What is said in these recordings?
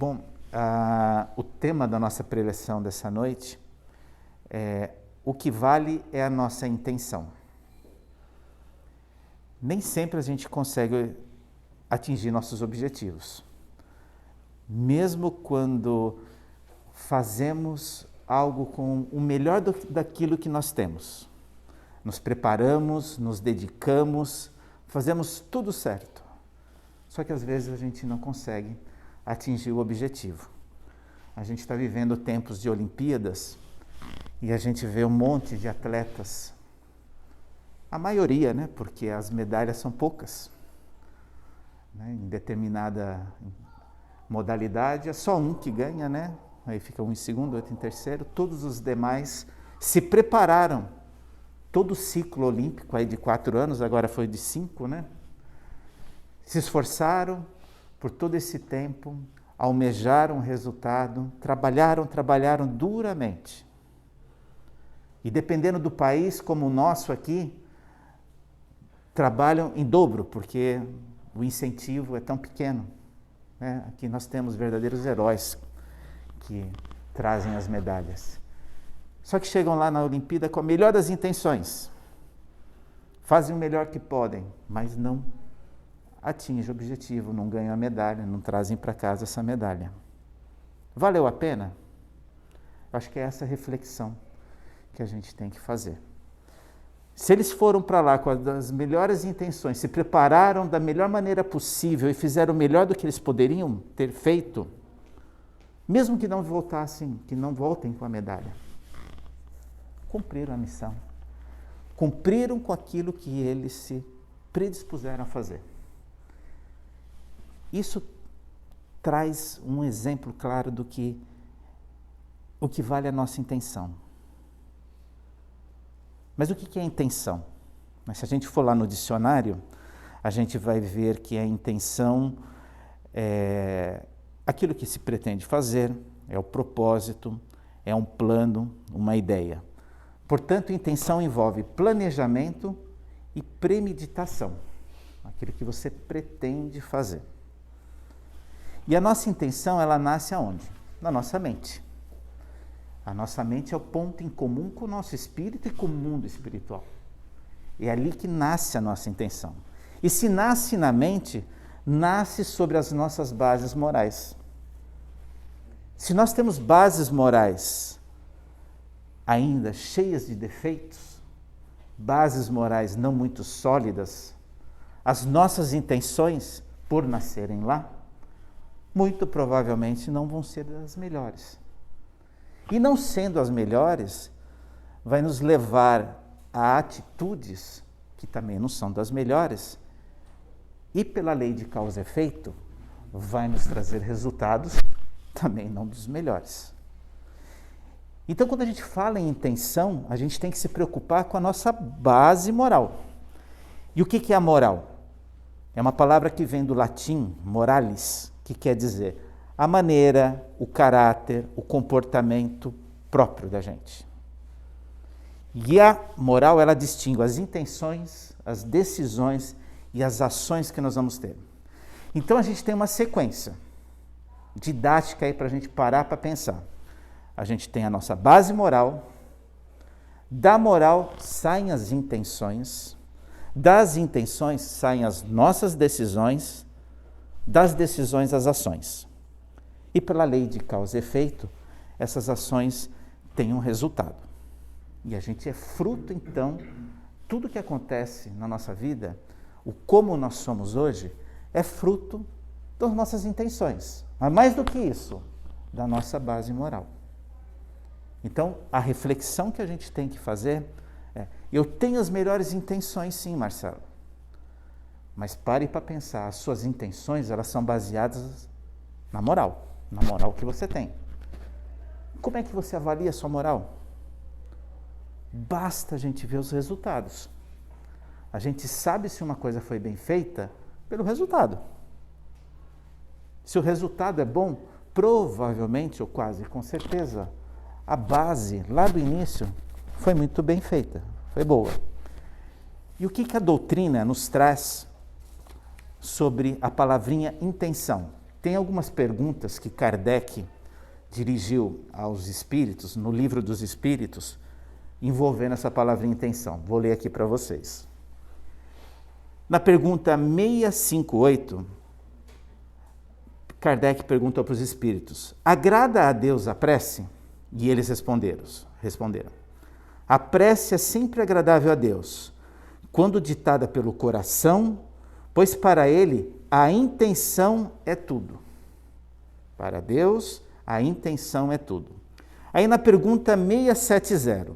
Bom, o tema da nossa preleção dessa noite é: o que vale é a nossa intenção. Nem sempre a gente consegue atingir nossos objetivos. Mesmo quando fazemos algo com o melhor daquilo que nós temos. Nos preparamos, nos dedicamos, fazemos tudo certo. Só que às vezes a gente não consegue atingir o objetivo. A gente está vivendo tempos de Olimpíadas e a gente vê um monte de atletas, a maioria, né, porque as medalhas são poucas, né, em determinada modalidade é só um que ganha, né? Aí fica um em segundo, outro em terceiro, todos os demais se prepararam. Todo o ciclo olímpico aí de 4 anos, agora foi de 5, né? Se esforçaram por todo esse tempo, almejaram o resultado, trabalharam duramente. E dependendo do país, como o nosso aqui, trabalham em dobro, porque o incentivo é tão pequeno, né? Aqui nós temos verdadeiros heróis que trazem as medalhas. Só que chegam lá na Olimpíada com a melhor das intenções. Fazem o melhor que podem, mas não atingem o objetivo, não ganham a medalha, não trazem para casa essa medalha. Valeu a pena? Acho que é essa reflexão que a gente tem que fazer. Se eles foram para lá com as melhores intenções, se prepararam da melhor maneira possível e fizeram o melhor do que eles poderiam ter feito, mesmo que não voltassem, que não voltem com a medalha, cumpriram a missão. Cumpriram com aquilo que eles se predispuseram a fazer. Isso traz um exemplo claro do que o que vale a nossa intenção. Mas o que é intenção? Mas se a gente for lá no dicionário, a gente vai ver que a intenção é aquilo que se pretende fazer, é o propósito, é um plano, uma ideia. Portanto, intenção envolve planejamento e premeditação, aquilo que você pretende fazer. E a nossa intenção, ela nasce aonde? Na nossa mente. A nossa mente é o ponto em comum com o nosso espírito e com o mundo espiritual. É ali que nasce a nossa intenção. E se nasce na mente, nasce sobre as nossas bases morais. Se nós temos bases morais ainda cheias de defeitos, bases morais não muito sólidas, as nossas intenções, por nascerem lá, muito provavelmente não vão ser as melhores. E não sendo as melhores, vai nos levar a atitudes que também não são das melhores, e pela lei de causa e efeito, vai nos trazer resultados também não dos melhores. Então, quando a gente fala em intenção, a gente tem que se preocupar com a nossa base moral. E o que é a moral? É uma palavra que vem do latim, moralis, que quer dizer a maneira, o caráter, o comportamento próprio da gente. E a moral, ela distingue as intenções, as decisões e as ações que nós vamos ter. Então, a gente tem uma sequência didática aí para a gente parar para pensar. A gente tem a nossa base moral, da moral saem as intenções, das intenções saem as nossas decisões, das decisões as ações. E pela lei de causa e efeito, essas ações têm um resultado. E a gente é fruto, então, tudo que acontece na nossa vida, o como nós somos hoje, é fruto das nossas intenções. Mas mais do que isso, da nossa base moral. Então, a reflexão que a gente tem que fazer é: eu tenho as melhores intenções, sim, Marcelo. Mas pare para pensar, as suas intenções, elas são baseadas na moral que você tem. Como é que você avalia a sua moral? Basta a gente ver os resultados. A gente sabe se uma coisa foi bem feita pelo resultado. Se o resultado é bom, provavelmente, ou quase com certeza, a base, lá do início, foi muito bem feita, foi boa. E o que a doutrina nos traz sobre a palavrinha intenção? tem algumas perguntas que Kardec dirigiu aos espíritos, no Livro dos Espíritos, envolvendo essa palavra intenção. Vou ler aqui para vocês. Na pergunta 658, Kardec perguntou para os espíritos: agrada a Deus a prece? E eles responderam: a prece é sempre agradável a Deus, quando ditada pelo coração, pois para ele a intenção é tudo. Para Deus, a intenção é tudo. Aí na pergunta 670,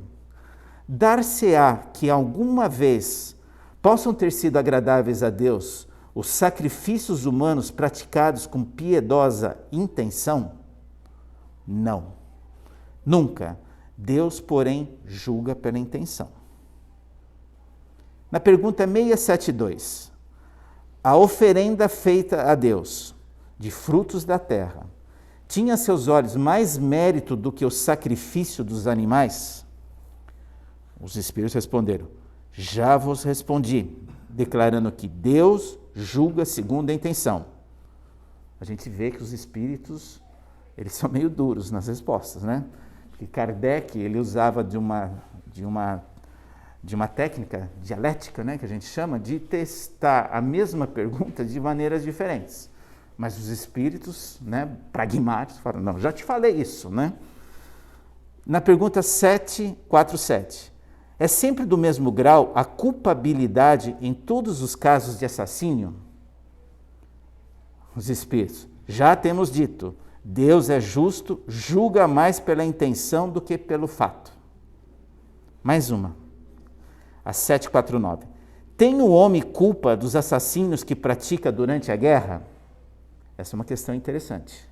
dar-se-á que alguma vez possam ter sido agradáveis a Deus os sacrifícios humanos praticados com piedosa intenção? Não, nunca. Deus, porém, julga pela intenção. Na pergunta 672, a oferenda feita a Deus de frutos da terra tinha a seus olhos mais mérito do que o sacrifício dos animais? Os espíritos responderam: já vos respondi, declarando que Deus julga segundo a intenção. A gente vê que os espíritos, eles são meio duros nas respostas, né? Porque Kardec, ele usava de uma técnica dialética, né, que a gente chama, de testar a mesma pergunta de maneiras diferentes. Mas os espíritos, né, pragmáticos, falam: não, já te falei isso, né? Na pergunta 747, é sempre do mesmo grau a culpabilidade em todos os casos de assassínio? Os espíritos: já temos dito, Deus é justo, julga mais pela intenção do que pelo fato. Mais uma. A 749. Tem o homem culpa dos assassínios que pratica durante a guerra? Essa é uma questão interessante.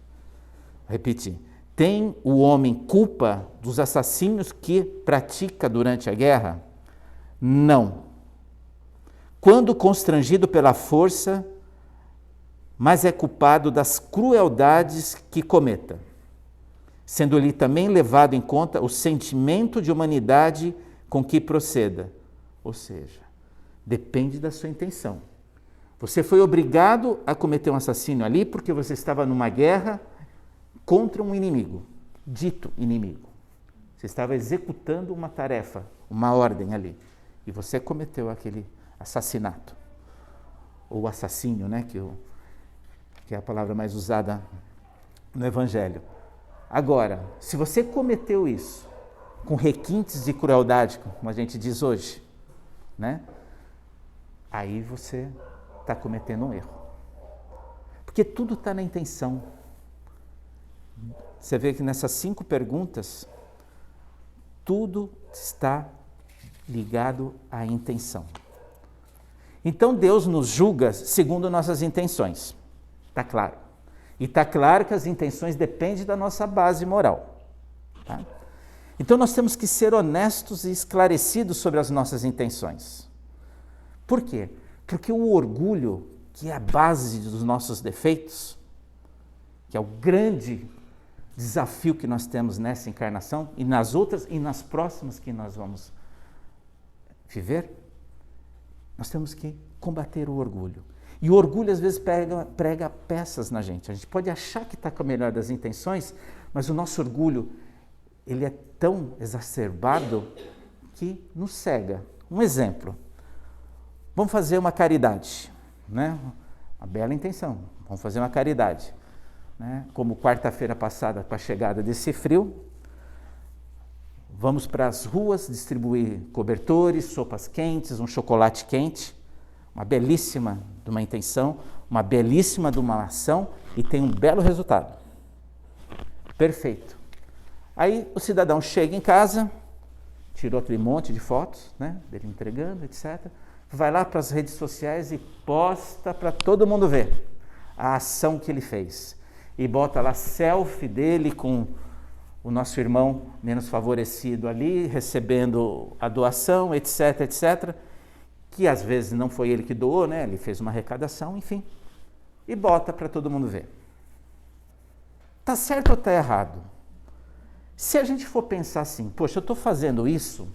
Vou repetir. Tem o homem culpa dos assassínios que pratica durante a guerra? Não. Quando constrangido pela força, mas é culpado das crueldades que cometa, sendo-lhe também levado em conta o sentimento de humanidade com que proceda. Ou seja, depende da sua intenção. Você foi obrigado a cometer um assassínio ali porque você estava numa guerra contra um inimigo, dito inimigo. Você estava executando uma tarefa, uma ordem ali, e você cometeu aquele assassinato, ou assassínio, né, que é a palavra mais usada no Evangelho. Agora, se você cometeu isso com requintes de crueldade, como a gente diz hoje, né, aí você está cometendo um erro. Porque tudo está na intenção. Você vê que nessas 5 perguntas, tudo está ligado à intenção. Então Deus nos julga segundo nossas intenções. Está claro. E está claro que as intenções dependem da nossa base moral. Tá? Então nós temos que ser honestos e esclarecidos sobre as nossas intenções. Por quê? Porque o orgulho, que é a base dos nossos defeitos, que é o grande desafio que nós temos nessa encarnação e nas outras e nas próximas que nós vamos viver, nós temos que combater o orgulho. E o orgulho às vezes prega peças na gente. A gente pode achar que está com a melhor das intenções, mas o nosso orgulho, ele é tão exacerbado que nos cega. Um exemplo: vamos fazer uma caridade, né? Uma bela intenção, vamos fazer uma caridade. Né? Como quarta-feira passada, com a chegada desse frio, vamos para as ruas distribuir cobertores, sopas quentes, um chocolate quente, uma belíssima de uma intenção, uma belíssima de uma ação e tem um belo resultado. Perfeito. Aí o cidadão chega em casa, tirou aquele monte de fotos, né, dele entregando, etc. Vai lá para as redes sociais e posta para todo mundo ver a ação que ele fez. E bota lá selfie dele com o nosso irmão menos favorecido ali, recebendo a doação, etc, etc, que às vezes não foi ele que doou, né? Ele fez uma arrecadação, enfim, e bota para todo mundo ver. Tá certo ou tá errado? Se a gente for pensar assim, poxa, eu estou fazendo isso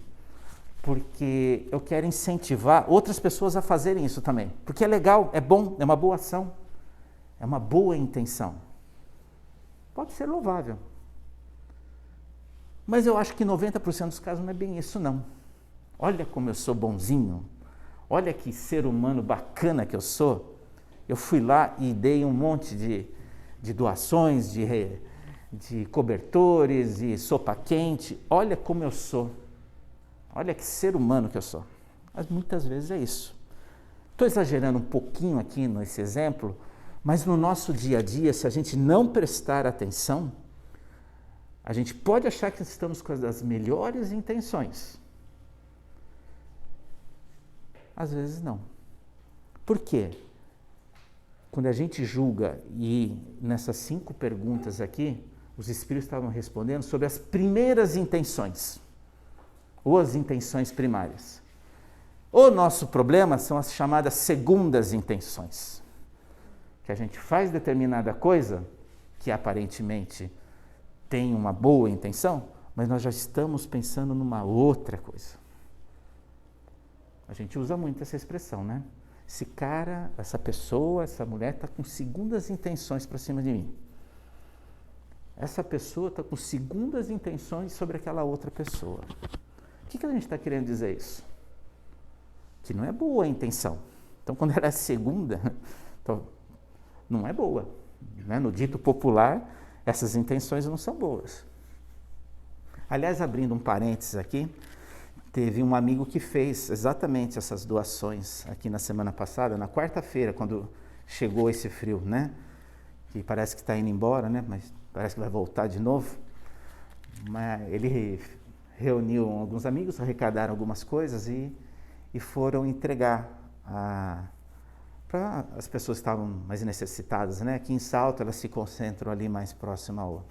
porque eu quero incentivar outras pessoas a fazerem isso também, porque é legal, é bom, é uma boa ação. é uma boa intenção. Pode ser louvável. Mas eu acho que 90% dos casos não é bem isso, não. Olha como eu sou bonzinho. Olha que ser humano bacana que eu sou. Eu fui lá e dei um monte de doações, de cobertores, de sopa quente. Olha como eu sou. Olha que ser humano que eu sou. Mas muitas vezes é isso. Estou exagerando um pouquinho aqui nesse exemplo, mas no nosso dia a dia, se a gente não prestar atenção, a gente pode achar que estamos com as melhores intenções. Às vezes não. Por quê? Quando a gente julga, e nessas 5 perguntas aqui, os espíritos estavam respondendo sobre as primeiras intenções, ou as intenções primárias. O nosso problema são as chamadas segundas intenções, que a gente faz determinada coisa, que aparentemente tem uma boa intenção, mas nós já estamos pensando numa outra coisa. A gente usa muito essa expressão, né? Esse cara, essa pessoa, essa mulher está com segundas intenções para cima de mim. Essa pessoa está com segundas intenções sobre aquela outra pessoa. O que a gente está querendo dizer isso? Que não é boa a intenção. Então, quando ela é segunda, então, não é boa. Né? No dito popular, essas intenções não são boas. Aliás, abrindo um parênteses aqui, teve um amigo que fez exatamente essas doações aqui na semana passada, na quarta-feira, quando chegou esse frio, né? Que parece que está indo embora, né? Mas parece que vai voltar de novo. Mas ele reuniu alguns amigos, arrecadaram algumas coisas e foram entregar para as pessoas que estavam mais necessitadas, né? Aqui em Salto, elas se concentram ali mais próximo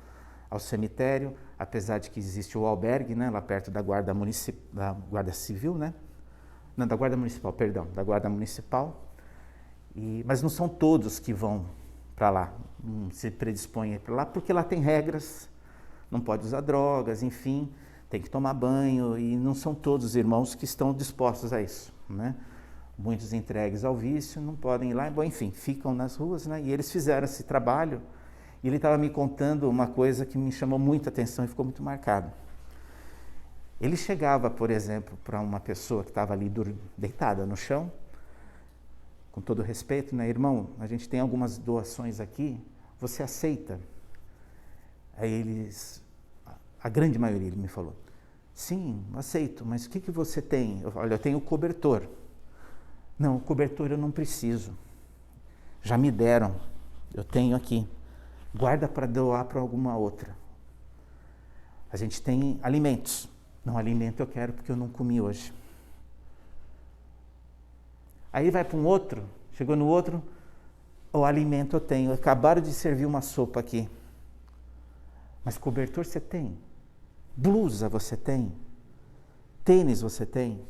ao cemitério, apesar de que existe o albergue, né, lá perto da Guarda Civil, né? Não, da Guarda Municipal, perdão, da Guarda Municipal. Mas não são todos que vão para lá, não se predispõem para lá, porque lá tem regras, não pode usar drogas, enfim, tem que tomar banho, e não são todos os irmãos que estão dispostos a isso, né? Muitos entregues ao vício não podem ir lá, bom, enfim, ficam nas ruas, né? E eles fizeram esse trabalho. E ele estava me contando uma coisa que me chamou muita atenção e ficou muito marcado. Ele chegava, por exemplo, para uma pessoa que estava ali deitada no chão, com todo respeito, né? Irmão, a gente tem algumas doações aqui, você aceita? Aí a grande maioria, ele me falou, sim, aceito, mas o que você tem? Olha, eu tenho o cobertor. Não, o cobertor eu não preciso. Já me deram, eu tenho aqui. Guarda para doar para alguma outra. A gente tem alimentos. Não, alimento eu quero porque eu não comi hoje. Aí vai para um outro, chegou no outro, o alimento eu tenho. Acabaram de servir uma sopa aqui. Mas cobertor você tem? Blusa você tem? Tênis você tem?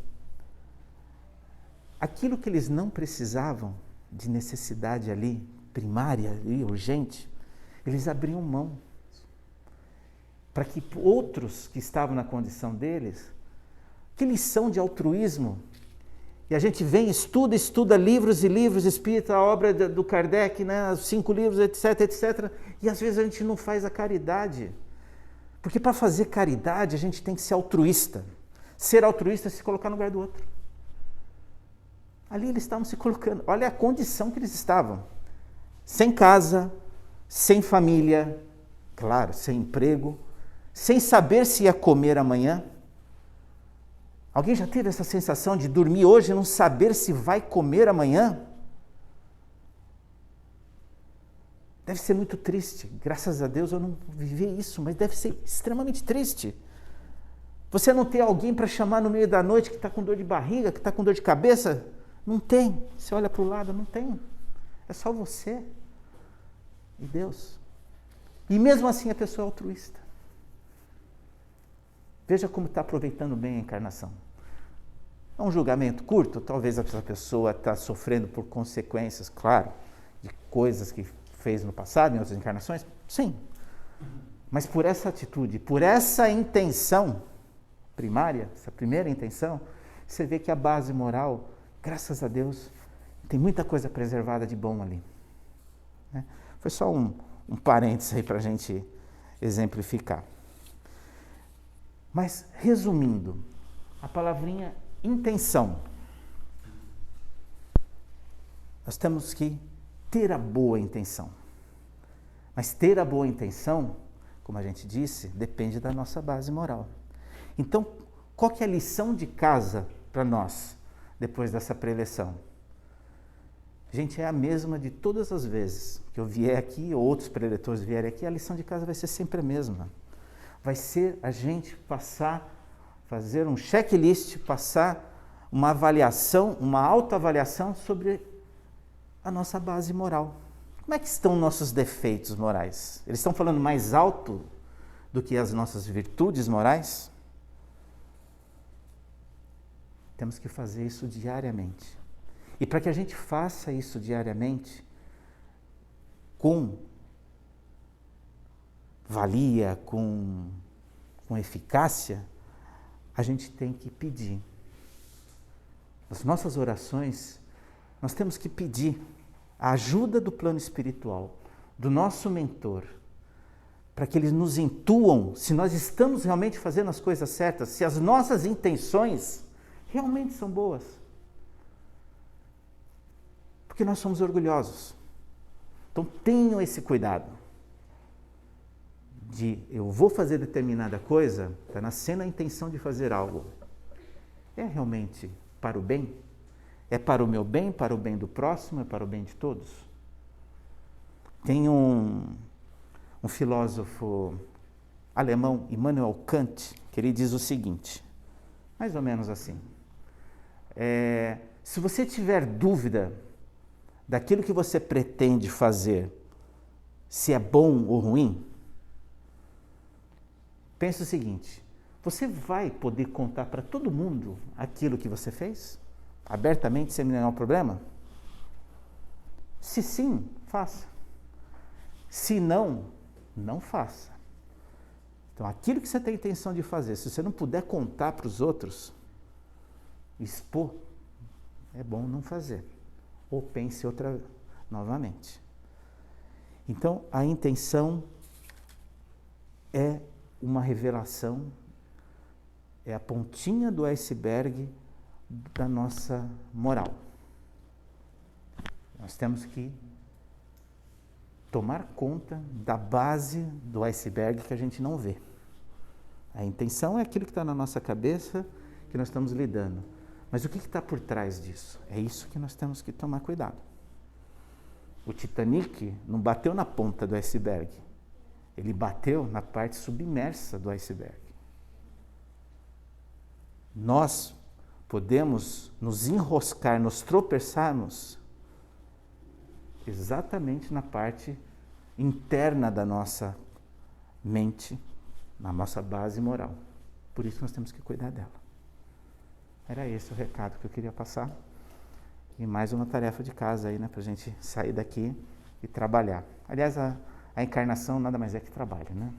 Aquilo que eles não precisavam de necessidade ali, primária e urgente, eles abriam mão para que outros que estavam na condição deles, que lição de altruísmo. E a gente vem, estuda livros e livros espírita, a obra do Kardec, né, os 5 livros, etc, etc, e às vezes a gente não faz a caridade. Porque para fazer caridade a gente tem que ser altruísta. Ser altruísta é se colocar no lugar do outro. Ali eles estavam se colocando, olha a condição que eles estavam. Sem casa, sem família, claro, sem emprego, sem saber se ia comer amanhã. Alguém já teve essa sensação de dormir hoje e não saber se vai comer amanhã? Deve ser muito triste. Graças a Deus eu não vivi isso, mas deve ser extremamente triste. Você não ter alguém para chamar no meio da noite que está com dor de barriga, que está com dor de cabeça? Não tem. Você olha para o lado, não tem. É só você e Deus. E mesmo assim a pessoa é altruísta. Veja como está aproveitando bem a encarnação. É um julgamento curto, talvez essa pessoa está sofrendo por consequências, claro, de coisas que fez no passado, em outras encarnações, sim. Mas por essa atitude, por essa intenção primária, essa primeira intenção, você vê que a base moral, graças a Deus, tem muita coisa preservada de bom ali. né? Foi só um parênteses aí para a gente exemplificar. Mas, resumindo, a palavrinha intenção. Nós temos que ter a boa intenção. Mas ter a boa intenção, como a gente disse, depende da nossa base moral. Então, qual que é a lição de casa para nós, depois dessa preleção? Gente, é a mesma de todas as vezes que eu vier aqui, ou outros preletores vierem aqui, a lição de casa vai ser sempre a mesma. Vai ser a gente fazer um checklist, passar uma avaliação, uma autoavaliação sobre a nossa base moral. Como é que estão nossos defeitos morais? Eles estão falando mais alto do que as nossas virtudes morais? Temos que fazer isso diariamente. E para que a gente faça isso diariamente, com valia, com eficácia, a gente tem que pedir. Nas nossas orações, nós temos que pedir a ajuda do plano espiritual, do nosso mentor, para que eles nos intuam se nós estamos realmente fazendo as coisas certas, se as nossas intenções realmente são boas. Porque nós somos orgulhosos. Então tenham esse cuidado de eu vou fazer determinada coisa, está nascendo a intenção de fazer algo. É realmente para o bem? É para o meu bem, para o bem do próximo, é para o bem de todos? Tem um filósofo alemão, Immanuel Kant, que ele diz o seguinte, mais ou menos assim, se você tiver dúvida daquilo que você pretende fazer, se é bom ou ruim, pense o seguinte, você vai poder contar para todo mundo aquilo que você fez? Abertamente, sem nenhum problema? Se sim, faça. Se não, não faça. Então, aquilo que você tem intenção de fazer, se você não puder contar para os outros, expor, é bom não fazer. Ou pense outra novamente. Então, a intenção é uma revelação, é a pontinha do iceberg da nossa moral. Nós temos que tomar conta da base do iceberg que a gente não vê. A intenção é aquilo que está na nossa cabeça, que nós estamos lidando. Mas o que está por trás disso? É isso que nós temos que tomar cuidado. O Titanic não bateu na ponta do iceberg, ele bateu na parte submersa do iceberg. Nós podemos nos enroscar, nos tropeçarmos exatamente na parte interna da nossa mente, na nossa base moral. Por isso nós temos que cuidar dela. Era esse o recado que eu queria passar. E mais uma tarefa de casa aí, né, para a gente sair daqui e trabalhar. Aliás, a encarnação nada mais é que trabalho, né?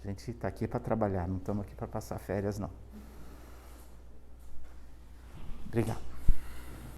A gente está aqui para trabalhar, não estamos aqui para passar férias, não. Obrigado.